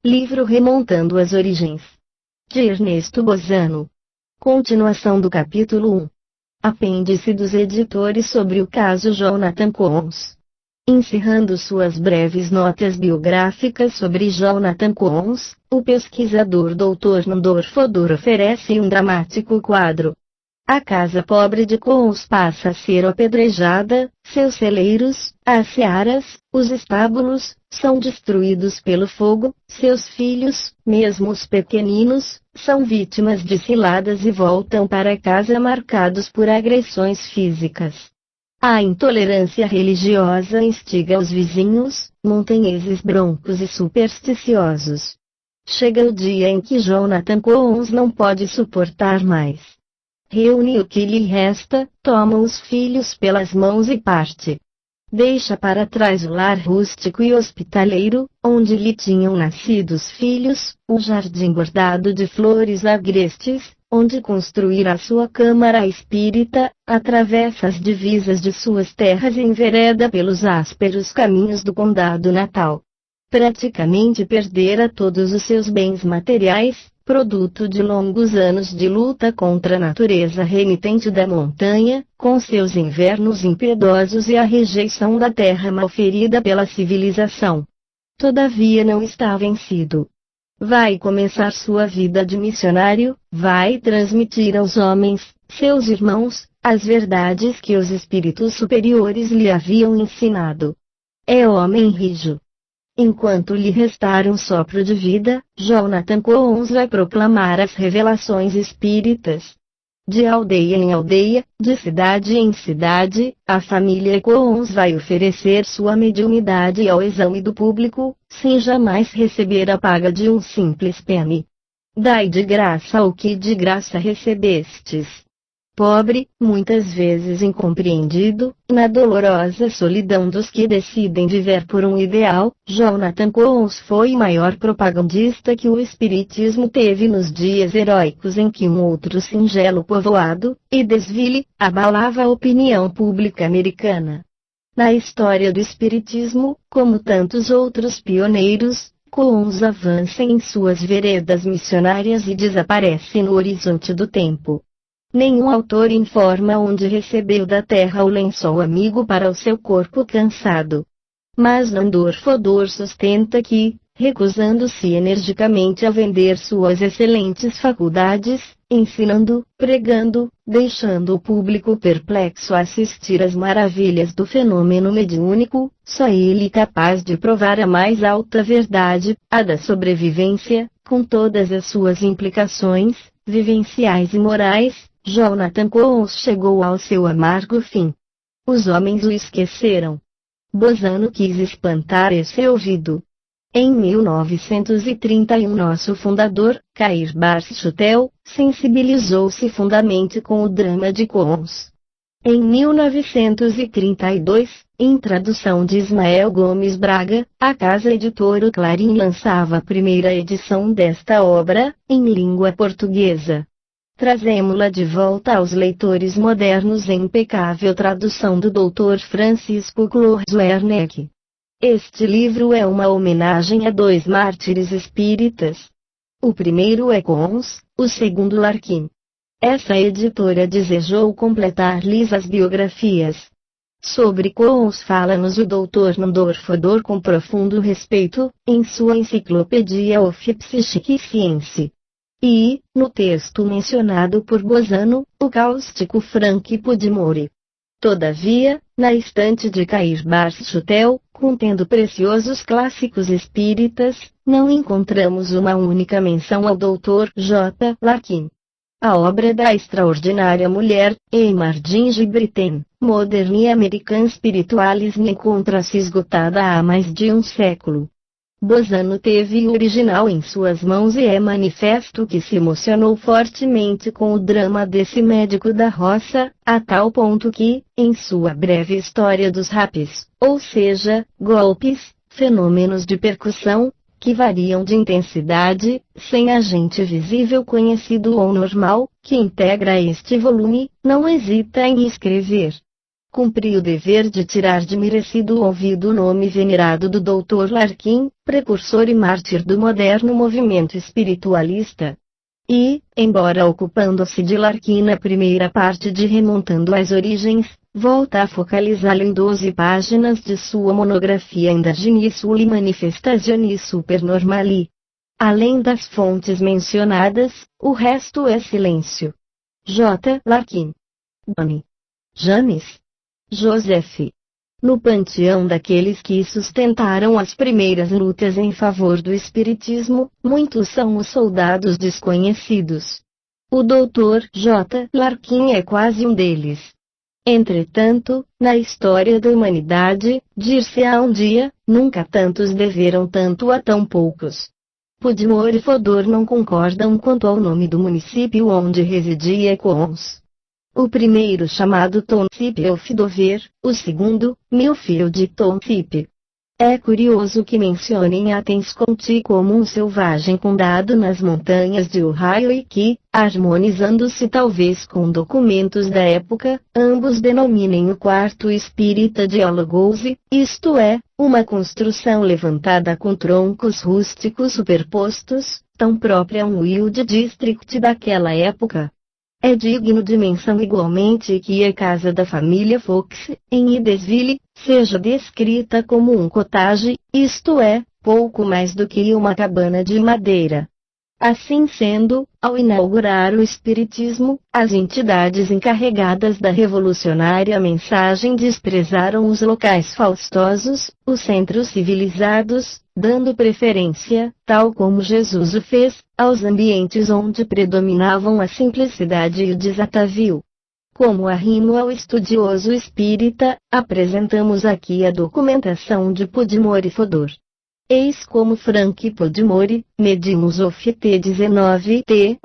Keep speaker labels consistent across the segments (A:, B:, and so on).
A: Livro Remontando as Origens, de Ernesto Bozano. Continuação do capítulo 1. Apêndice dos editores sobre o caso Jonathan Coons. Encerrando suas breves notas biográficas sobre Jonathan Coons, o pesquisador Dr. Nandor Fodor oferece um dramático quadro. A casa pobre de Coons passa a ser apedrejada, seus celeiros, as searas, os estábulos, são destruídos pelo fogo, seus filhos, mesmo os pequeninos, são vítimas de ciladas e voltam para casa marcados por agressões físicas. A intolerância religiosa instiga os vizinhos, montanheses broncos e supersticiosos. Chega o dia em que Jonathan Coons não pode suportar mais. Reúne o que lhe resta, toma os filhos pelas mãos e parte. Deixa para trás o lar rústico e hospitaleiro, onde lhe tinham nascido os filhos, o jardim bordado de flores agrestes, onde construirá sua câmara espírita, atravessa as divisas de suas terras e envereda pelos ásperos caminhos do condado natal. Praticamente perdera todos os seus bens materiais, produto de longos anos de luta contra a natureza renitente da montanha, com seus invernos impiedosos e a rejeição da terra malferida pela civilização. Todavia não está vencido. Vai começar sua vida de missionário, vai transmitir aos homens, seus irmãos, as verdades que os espíritos superiores lhe haviam ensinado. É homem rijo. Enquanto lhe restar um sopro de vida, Jonathan Coons vai proclamar as revelações espíritas. De aldeia em aldeia, de cidade em cidade, a família Coons vai oferecer sua mediunidade ao exame do público, sem jamais receber a paga de um simples penny. Dai de graça o que de graça recebestes. Pobre, muitas vezes incompreendido, na dolorosa solidão dos que decidem viver por um ideal, Jonathan Coons foi o maior propagandista que o espiritismo teve nos dias heróicos em que um outro singelo povoado, e Desville, abalava a opinião pública americana. Na história do espiritismo, como tantos outros pioneiros, Coons avança em suas veredas missionárias e desaparece no horizonte do tempo. Nenhum autor informa onde recebeu da terra o lençol amigo para o seu corpo cansado. Mas Nandor Fodor sustenta que, recusando-se energicamente a vender suas excelentes faculdades, ensinando, pregando, deixando o público perplexo a assistir às maravilhas do fenômeno mediúnico, só ele capaz de provar a mais alta verdade, a da sobrevivência, com todas as suas implicações, vivenciais e morais. Jonathan Coons chegou ao seu amargo fim. Os homens o esqueceram. Bozano quis espantar esse ouvido. Em 1931 nosso fundador, Cair Barchutel, sensibilizou-se fundamente com o drama de Coons. Em 1932, em tradução de Ismael Gomes Braga, a casa editora Clarim lançava a primeira edição desta obra, em língua portuguesa. Trazemo-la de volta aos leitores modernos em impecável tradução do Dr. Francisco Clores Werneck. Este livro é uma homenagem a dois mártires espíritas. O primeiro é Coons, o segundo Larkin. Essa editora desejou completar-lhes as biografias. Sobre Coons fala-nos o Dr. Nandor Fodor com profundo respeito, em sua enciclopédia of Psychic Science. E, no texto mencionado por Bozano, o cáustico Frank Pudmore. Todavia, na estante de Cair Barchutel, contendo preciosos clássicos espíritas, não encontramos uma única menção ao Dr. J. Larkin. A obra da extraordinária mulher, Emardine Gibritten, Modern American Spiritualism, encontra-se esgotada há mais de um século. Bozano teve o original em suas mãos e é manifesto que se emocionou fortemente com o drama desse médico da roça, a tal ponto que, em sua breve história dos rapes, ou seja, golpes, fenômenos de percussão, que variam de intensidade, sem agente visível conhecido ou normal, que integra este volume, não hesita em escrever. cumpri o dever de tirar de merecido ouvido o nome venerado do Dr. Larkin, precursor e mártir do moderno movimento espiritualista. E, embora ocupando-se de Larkin na primeira parte de Remontando às Origens, volta a focalizá-lo em 12 páginas de sua monografia Indagini Suli Manifestationi Supernormali. Além das fontes mencionadas, o resto é silêncio. J. Larkin. Doni. James. Joseph. No panteão daqueles que sustentaram as primeiras lutas em favor do espiritismo, muitos são os soldados desconhecidos. O Dr. J. Larkin é quase um deles. Entretanto, na história da humanidade, dir-se-á um dia, nunca tantos deveram tanto a tão poucos. Podmore e Fodor não concordam quanto ao nome do município onde residia Coons. O primeiro chamado Township of Dover, o segundo, Millfield Township. É curioso que mencionem Athens County como um selvagem condado nas montanhas de Ohio e que, harmonizando-se talvez com documentos da época, ambos denominem o quarto espírita de Alagose, isto é, uma construção levantada com troncos rústicos superpostos, tão própria a um Wild District daquela época. É digno de menção igualmente que a casa da família Fox, em Idesville, seja descrita como um cottage, isto é, pouco mais do que uma cabana de madeira. Assim sendo, ao inaugurar o Espiritismo, as entidades encarregadas da revolucionária mensagem desprezaram os locais faustosos, os centros civilizados, dando preferência, tal como Jesus o fez, aos ambientes onde predominavam a simplicidade e o desatavio. Como arrimo ao estudioso espírita, apresentamos aqui a documentação de Podmore e Fodor. Eis como Frank Podmore, Mediums of T19 Th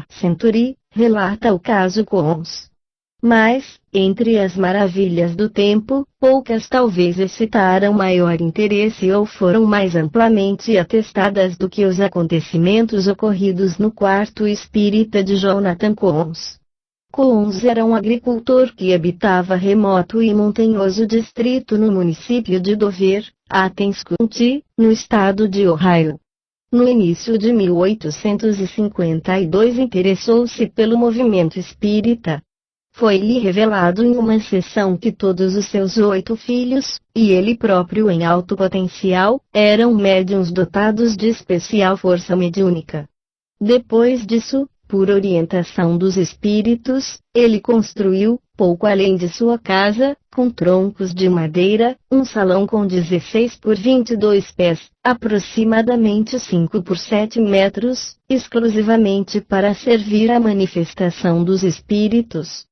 A: Century, relata o caso Coons. Mas, entre as maravilhas do tempo, poucas talvez excitaram maior interesse ou foram mais amplamente atestadas do que os acontecimentos ocorridos no quarto espírita de Jonathan Coons. Coons era um agricultor que habitava remoto e montanhoso distrito no município de Dover, Athens County, no estado de Ohio. No início de 1852 interessou-se pelo movimento espírita. Foi-lhe revelado em uma sessão que todos os seus 8 filhos, e ele próprio em alto potencial, eram médiuns dotados de especial força mediúnica. Depois disso, por orientação dos espíritos, ele construiu, pouco além de sua casa, com troncos de madeira, um salão com 16 por 22 pés, aproximadamente 5 por 7 metros, exclusivamente para servir à manifestação dos espíritos.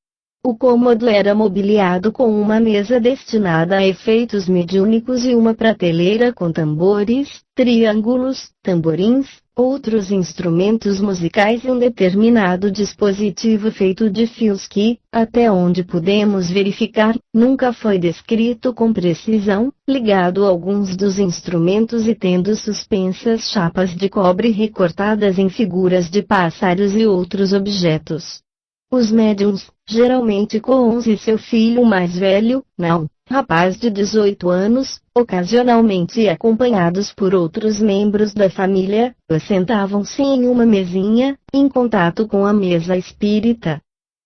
A: O cômodo era mobiliado com uma mesa destinada a efeitos mediúnicos e uma prateleira com tambores, triângulos, tamborins, outros instrumentos musicais e um determinado dispositivo feito de fios que, até onde pudemos verificar, nunca foi descrito com precisão, ligado a alguns dos instrumentos e tendo suspensas chapas de cobre recortadas em figuras de pássaros e outros objetos. Os médiuns, geralmente Coons e seu filho mais velho, não, rapaz de 18 anos, ocasionalmente acompanhados por outros membros da família, sentavam-se em uma mesinha, em contato com a mesa espírita.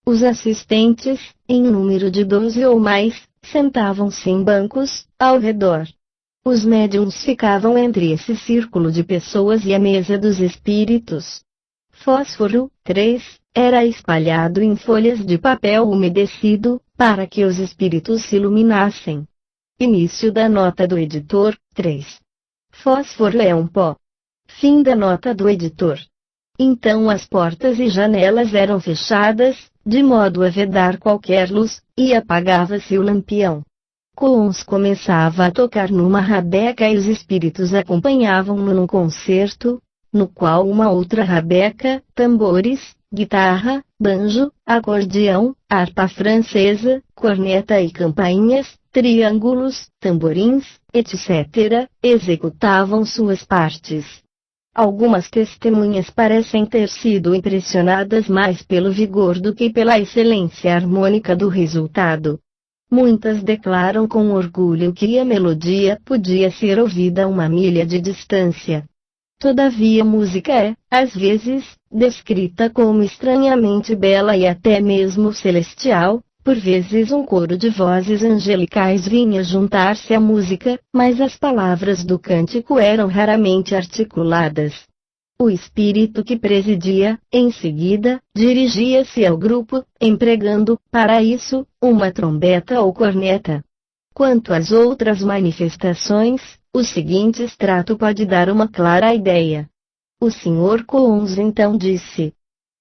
A: Os assistentes, em número de 12 ou mais, sentavam-se em bancos, ao redor. Os médiuns ficavam entre esse círculo de pessoas e a mesa dos espíritos. Fósforo, 3, era espalhado em folhas de papel umedecido, para que os espíritos se iluminassem. Início da nota do editor, 3. Fósforo é um pó. Fim da nota do editor. Então as portas e janelas eram fechadas, de modo a vedar qualquer luz, e apagava-se o lampião. Coons começava a tocar numa rabeca e os espíritos acompanhavam-no num concerto, no qual uma outra rabeca, tambores, guitarra, banjo, acordeão, harpa francesa, corneta e campainhas, triângulos, tamborins, etc., executavam suas partes. Algumas testemunhas parecem ter sido impressionadas mais pelo vigor do que pela excelência harmônica do resultado. Muitas declaram com orgulho que a melodia podia ser ouvida a 1 milha de distância. Todavia a música é, às vezes, descrita como estranhamente bela e até mesmo celestial. Por vezes um coro de vozes angelicais vinha juntar-se à música, mas as palavras do cântico eram raramente articuladas. O espírito que presidia, em seguida, dirigia-se ao grupo, empregando, para isso, uma trombeta ou corneta. Quanto às outras manifestações, o seguinte extrato pode dar uma clara ideia. O Sr. Coombs então disse: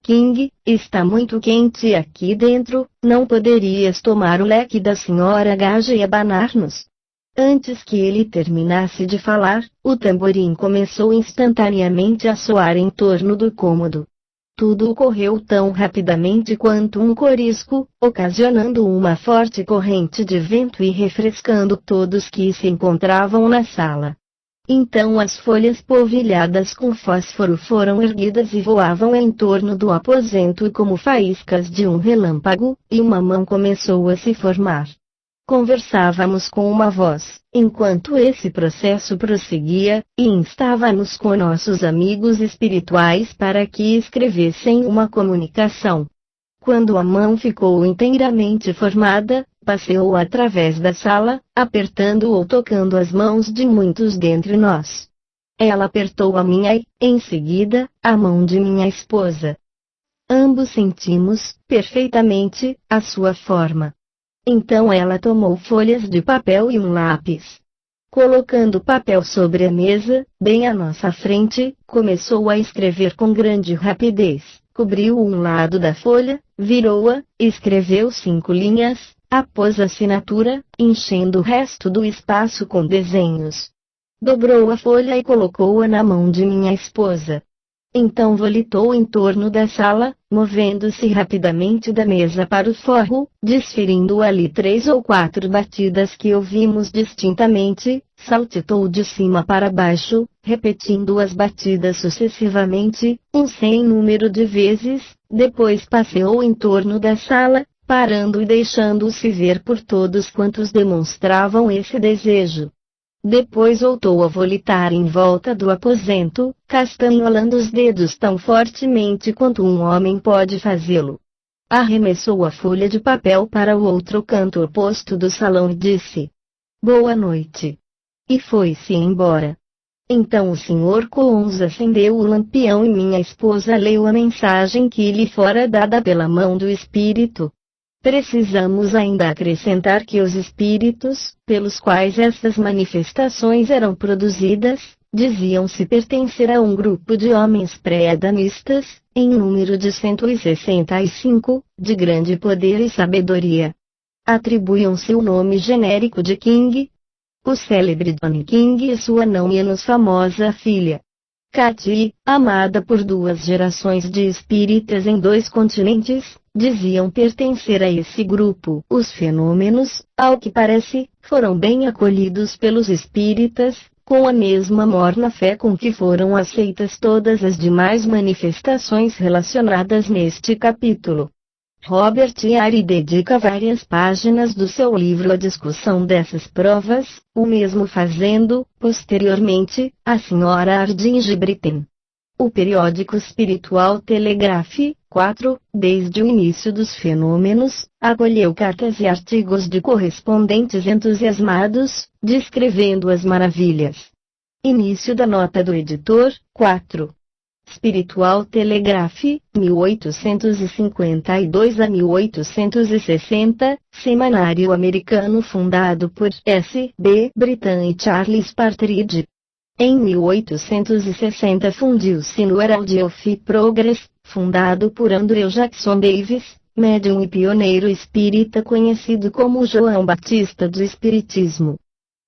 A: King, está muito quente aqui dentro, não poderias tomar o leque da Sra. Gage e abanar-nos? Antes que ele terminasse de falar, o tamborim começou instantaneamente a soar em torno do cômodo. Tudo ocorreu tão rapidamente quanto um corisco, ocasionando uma forte corrente de vento e refrescando todos que se encontravam na sala. Então as folhas polvilhadas com fósforo foram erguidas e voavam em torno do aposento como faíscas de um relâmpago, e uma mão começou a se formar. Conversávamos com uma voz, enquanto esse processo prosseguia, e instávamos com nossos amigos espirituais para que escrevessem uma comunicação. Quando a mão ficou inteiramente formada, passeou através da sala, apertando ou tocando as mãos de muitos dentre nós. Ela apertou a minha e, em seguida, a mão de minha esposa. Ambos sentimos, perfeitamente, a sua forma. Então ela tomou folhas de papel e um lápis. Colocando o papel sobre a mesa, bem à nossa frente, começou a escrever com grande rapidez. Cobriu um lado da folha, virou-a, escreveu 5 linhas, após a assinatura, enchendo o resto do espaço com desenhos. Dobrou a folha e colocou-a na mão de minha esposa. Então volitou em torno da sala, movendo-se rapidamente da mesa para o forro, desferindo ali 3 ou 4 batidas que ouvimos distintamente, saltitou de cima para baixo, repetindo as batidas sucessivamente, um sem número de vezes, depois passeou em torno da sala, parando e deixando-se ver por todos quantos demonstravam esse desejo. Depois voltou a volitar em volta do aposento, castanholando os dedos tão fortemente quanto um homem pode fazê-lo. Arremessou a folha de papel para o outro canto oposto do salão e disse: Boa noite. E foi-se embora. Então o Sr. Coombs acendeu o lampião e minha esposa leu a mensagem que lhe fora dada pela mão do Espírito. Precisamos ainda acrescentar que os espíritos, pelos quais estas manifestações eram produzidas, diziam-se pertencer a um grupo de homens pré-adamistas, em número de 165, de grande poder e sabedoria. Atribuíam-se o nome genérico de King, o célebre John King e sua não menos famosa filha, Katy, amada por 2 gerações de espíritas em 2 continentes, diziam pertencer a esse grupo. Os fenômenos, ao que parece, foram bem acolhidos pelos espíritas, com a mesma morna fé com que foram aceitas todas as demais manifestações relacionadas neste capítulo. Robert Airy dedica várias páginas do seu livro à discussão dessas provas, o mesmo fazendo, posteriormente, a Sra. Ardinge Britten. O periódico espiritual Telegraph, 4, desde o início dos fenômenos, acolheu cartas e artigos de correspondentes entusiasmados, descrevendo as maravilhas. Início da nota do editor, 4. Spiritual Telegraph, 1852 a 1860, semanário americano fundado por S. B. Brittan e Charles Partridge. Em 1860 fundiu-se no Herald of Progress, fundado por Andrew Jackson Davis, médium e pioneiro espírita conhecido como João Batista do Espiritismo.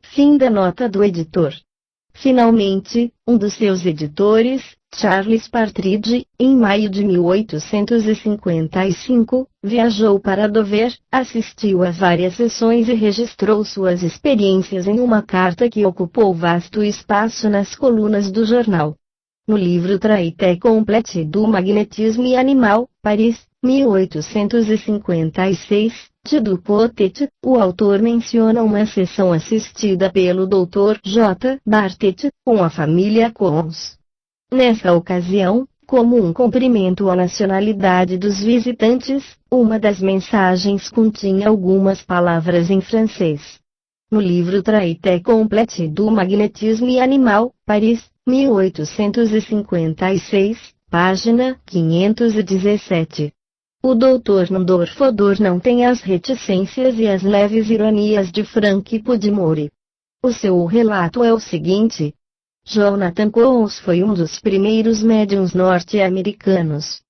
A: Fim da nota do editor. Finalmente, um dos seus editores, Charles Partridge, em maio de 1855, viajou para Dover, assistiu a várias sessões e registrou suas experiências em uma carta que ocupou vasto espaço nas colunas do jornal. No livro Traité complète do magnétisme animal, Paris, 1856, do Potet, o autor menciona uma sessão assistida pelo Dr. J. Bartet, com a família Cons. Nessa ocasião, como um cumprimento à nacionalidade dos visitantes, uma das mensagens continha algumas palavras em francês. No livro Traité complète du magnétisme animal, Paris, 1856, página 517. O Dr. Nandor Fodor não tem as reticências e as leves ironias de Frank Pudmore. O seu relato é o seguinte: Jonathan Cons foi um dos primeiros médiuns norte-americanos.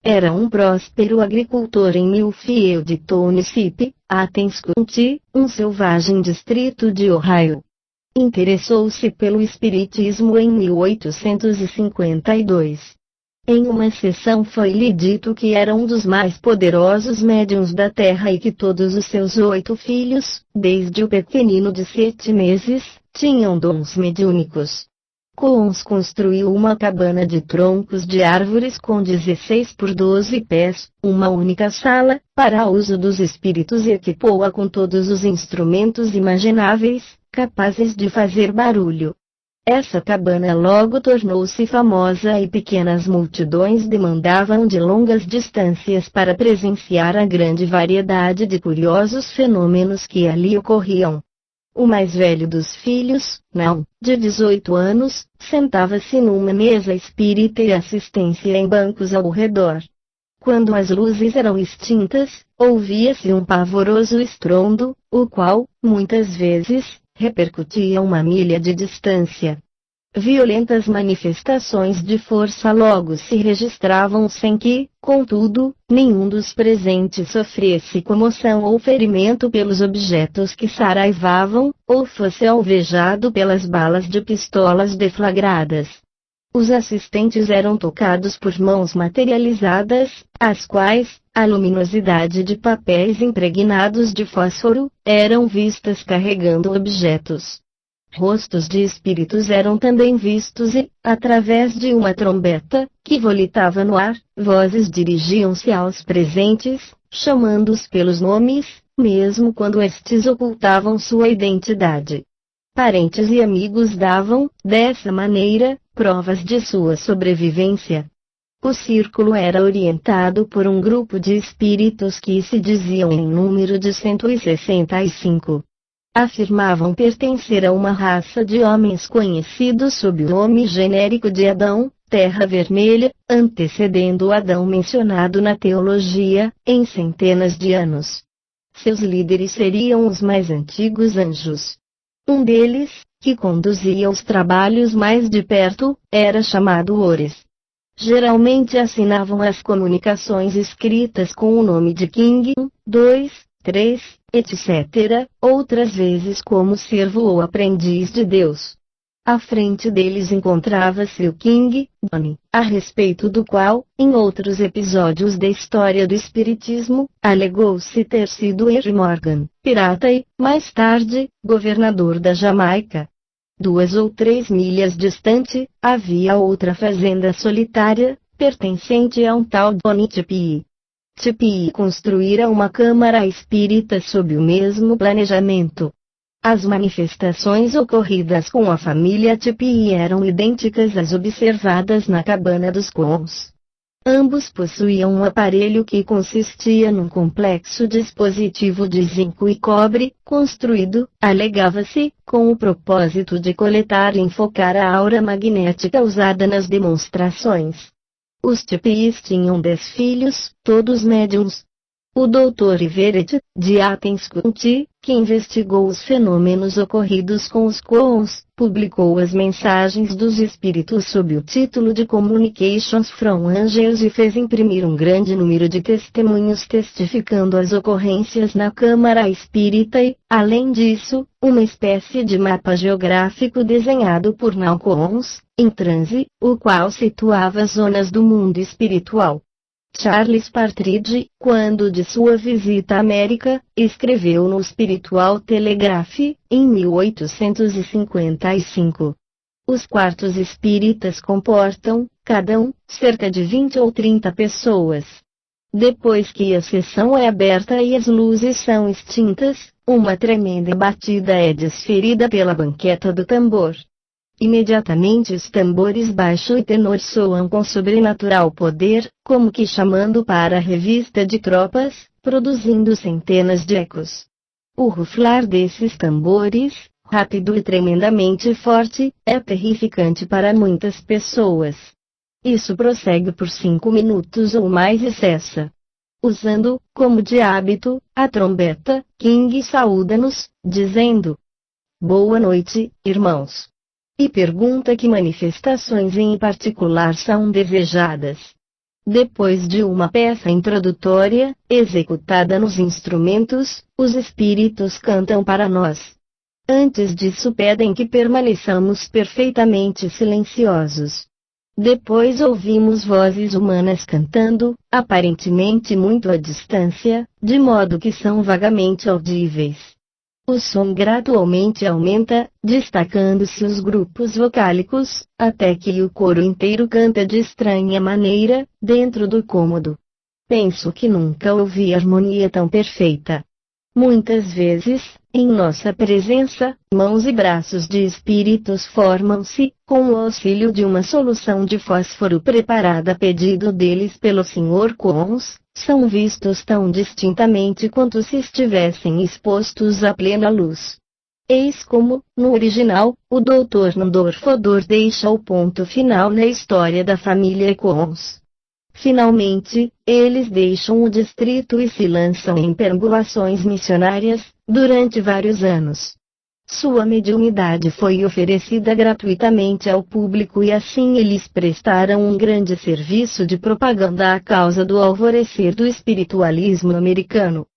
A: Era um próspero agricultor em Millfield Township, Athens County, um selvagem distrito de Ohio. Interessou-se pelo espiritismo em 1852. Em uma sessão foi-lhe dito que era um dos mais poderosos médiuns da Terra e que todos os seus 8 filhos, desde o pequenino de 7 meses, tinham dons mediúnicos. Cons construiu uma cabana de troncos de árvores com 16 por 12 pés, uma única sala, para uso dos espíritos e equipou-a com todos os instrumentos imagináveis, capazes de fazer barulho. Essa cabana logo tornou-se famosa e pequenas multidões demandavam de longas distâncias para presenciar a grande variedade de curiosos fenômenos que ali ocorriam. O mais velho dos filhos, não, de 18 anos, sentava-se numa mesa espírita e assistência em bancos ao redor. Quando as luzes eram extintas, ouvia-se um pavoroso estrondo, o qual, muitas vezes, repercutia uma milha de distância. Violentas manifestações de força logo se registravam sem que, contudo, nenhum dos presentes sofresse comoção ou ferimento pelos objetos que saraivavam, ou fosse alvejado pelas balas de pistolas deflagradas. Os assistentes eram tocados por mãos materializadas, as quais, à luminosidade de papéis impregnados de fósforo, eram vistas carregando objetos. Rostos de espíritos eram também vistos e, através de uma trombeta, que volitava no ar, vozes dirigiam-se aos presentes, chamando-os pelos nomes, mesmo quando estes ocultavam sua identidade. Parentes e amigos davam, dessa maneira, provas de sua sobrevivência. O círculo era orientado por um grupo de espíritos que se diziam em número de 165. Afirmavam pertencer a uma raça de homens conhecidos sob o nome genérico de Adão, Terra Vermelha, antecedendo o Adão mencionado na teologia, em centenas de anos. Seus líderes seriam os mais antigos anjos. Um deles, que conduzia os trabalhos mais de perto, era chamado Ores. Geralmente assinavam as comunicações escritas com o nome de King, 2, 3, etc., outras vezes como servo ou aprendiz de Deus. À frente deles encontrava-se o King, Donnie, a respeito do qual, em outros episódios da história do Espiritismo, alegou-se ter sido Henry Morgan, pirata e, mais tarde, governador da Jamaica. 2 ou 3 milhas distante, havia outra fazenda solitária, pertencente a um tal Donnie Tipi. Tipi construíra uma câmara espírita sob o mesmo planejamento. As manifestações ocorridas com a família Tipi eram idênticas às observadas na cabana dos Cons. Ambos possuíam um aparelho que consistia num complexo dispositivo de zinco e cobre, construído, alegava-se, com o propósito de coletar e enfocar a aura magnética usada nas demonstrações. Os Tipis tinham 10 filhos, todos médiums. O Dr. Everett, de Athens County, que investigou os fenômenos ocorridos com os Cons, publicou as mensagens dos espíritos sob o título de Communications from Angels e fez imprimir um grande número de testemunhos testificando as ocorrências na Câmara Espírita e, além disso, uma espécie de mapa geográfico desenhado por Cons, em transe, o qual situava zonas do mundo espiritual. Charles Partridge, quando de sua visita à América, escreveu no Spiritual Telegraph, em 1855. Os quartos espíritas comportam, cada um, cerca de 20 ou 30 pessoas. Depois que a sessão é aberta e as luzes são extintas, uma tremenda batida é desferida pela banqueta do tambor. Imediatamente os tambores baixo e tenor soam com sobrenatural poder, como que chamando para a revista de tropas, produzindo centenas de ecos. O ruflar desses tambores, rápido e tremendamente forte, é terrificante para muitas pessoas. Isso prossegue por 5 minutos ou mais e cessa. Usando, como de hábito, a trombeta, King saúda-nos, dizendo: Boa noite, irmãos. E pergunta que manifestações em particular são desejadas. Depois de uma peça introdutória, executada nos instrumentos, os espíritos cantam para nós. Antes disso pedem que permaneçamos perfeitamente silenciosos. Depois ouvimos vozes humanas cantando, aparentemente muito à distância, de modo que são vagamente audíveis. O som gradualmente aumenta, destacando-se os grupos vocálicos, até que o coro inteiro canta de estranha maneira, dentro do cômodo. Penso que nunca ouvi harmonia tão perfeita. Muitas vezes, em nossa presença, mãos e braços de espíritos formam-se, com o auxílio de uma solução de fósforo preparada a pedido deles pelo Sr. Cons, são vistos tão distintamente quanto se estivessem expostos à plena luz. Eis como, no original, o Dr. Nandor deixa o ponto final na história da família Cons. Finalmente, eles deixam o distrito e se lançam em perambulações missionárias, durante vários anos. Sua mediunidade foi oferecida gratuitamente ao público e assim eles prestaram um grande serviço de propaganda à causa do alvorecer do espiritualismo americano.